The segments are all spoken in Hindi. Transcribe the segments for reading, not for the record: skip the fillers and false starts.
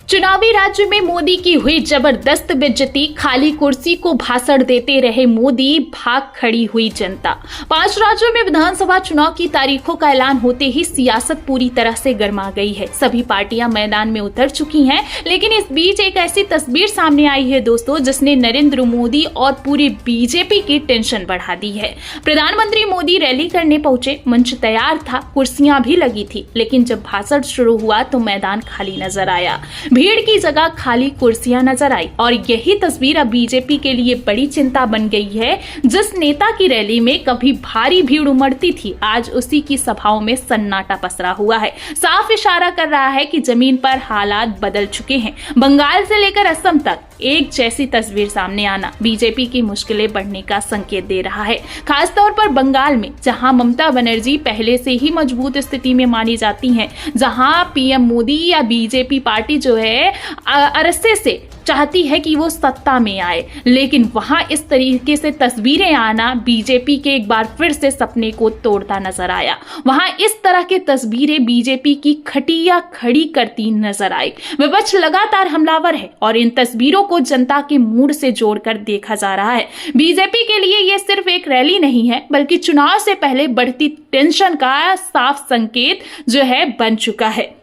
चुनावी राज्य में मोदी की हुई जबरदस्त बेइज्जती, खाली कुर्सी को भाषण देते रहे मोदी, भाग खड़ी हुई जनता। 5 राज्यों में विधानसभा चुनाव की तारीखों का ऐलान होते ही सियासत पूरी तरह से गर्मा गई है। सभी पार्टियां मैदान में उतर चुकी हैं, लेकिन इस बीच एक ऐसी तस्वीर सामने आई है दोस्तों, जिसने नरेंद्र मोदी और पूरी बीजेपी की टेंशन बढ़ा दी है। प्रधानमंत्री मोदी रैली करने पहुंचे, मंच तैयार था, कुर्सियां भी लगी थी, लेकिन जब भाषण शुरू हुआ तो मैदान खाली नजर आया। भीड़ की जगह खाली कुर्सियां नजर आई और यही तस्वीर अब बीजेपी के लिए बड़ी चिंता बन गई है। जिस नेता की रैली में कभी भारी भीड़ उमड़ती थी, आज उसी की सभाओं में सन्नाटा पसरा हुआ है। साफ इशारा कर रहा है कि जमीन पर हालात बदल चुके हैं। बंगाल से लेकर असम तक एक जैसी तस्वीर सामने आना बीजेपी की मुश्किलें बढ़ने का संकेत दे रहा है। खासतौर पर बंगाल में, जहां ममता बनर्जी पहले से ही मजबूत स्थिति में मानी जाती हैं, जहां पीएम मोदी या बीजेपी पार्टी जो है अरसे से चाहती है कि वो सत्ता में आए, लेकिन वहां इस तरीके से तस्वीरें आना बीजेपी के एक बार फिर से सपने को तोड़ता नजर आया। वहां इस तरह की तस्वीरें बीजेपी की खटिया खड़ी करती नजर आई। विपक्ष लगातार हमलावर है और इन तस्वीरों को जनता के मूड से जोड़कर देखा जा रहा है। बीजेपी के लिए ये सिर्फ एक रैली नहीं है, बल्कि चुनाव से पहले बढ़ती टेंशन का साफ संकेत जो है बन चुका है।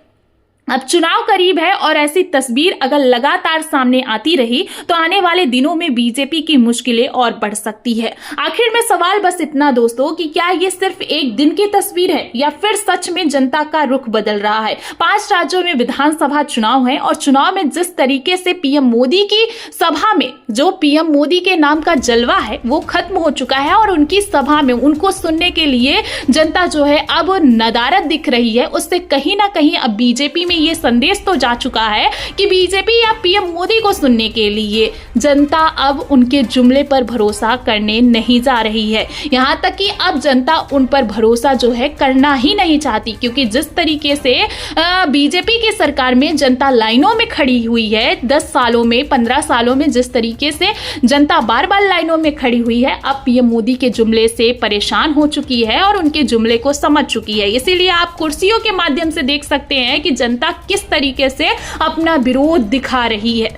अब चुनाव करीब है और ऐसी तस्वीर अगर लगातार सामने आती रही तो आने वाले दिनों में बीजेपी की मुश्किलें और बढ़ सकती है। आखिर में सवाल बस इतना दोस्तों कि क्या ये सिर्फ एक दिन की तस्वीर है या फिर सच में जनता का रुख बदल रहा है। 5 राज्यों में विधानसभा चुनाव है और चुनाव में जिस तरीके से पीएम मोदी की सभा में जो पीएम मोदी के नाम का जलवा है वो खत्म हो चुका है और उनकी सभा में उनको सुनने के लिए जनता जो है अब नदारद दिख रही है। उससे कहीं ना कहीं अब बीजेपी में ये संदेश तो जा चुका है कि बीजेपी या पीएम मोदी को सुनने के लिए जनता अब उनके जुमले पर भरोसा करने नहीं जा रही है। यहां तक कि अब जनता उन पर भरोसा जो है करना ही नहीं चाहती, क्योंकि जिस तरीके से बीजेपी की सरकार में जनता लाइनों में खड़ी हुई है, 10 सालों में 15 सालों में जिस तरीके से जनता बार बार लाइनों में खड़ी हुई है, अब पीएम मोदी के जुमले से परेशान हो चुकी है और उनके जुमले को समझ चुकी है। इसीलिए आप कुर्सियों के माध्यम से देख सकते हैं कि जनता किस तरीके से अपना विरोध दिखा रही है।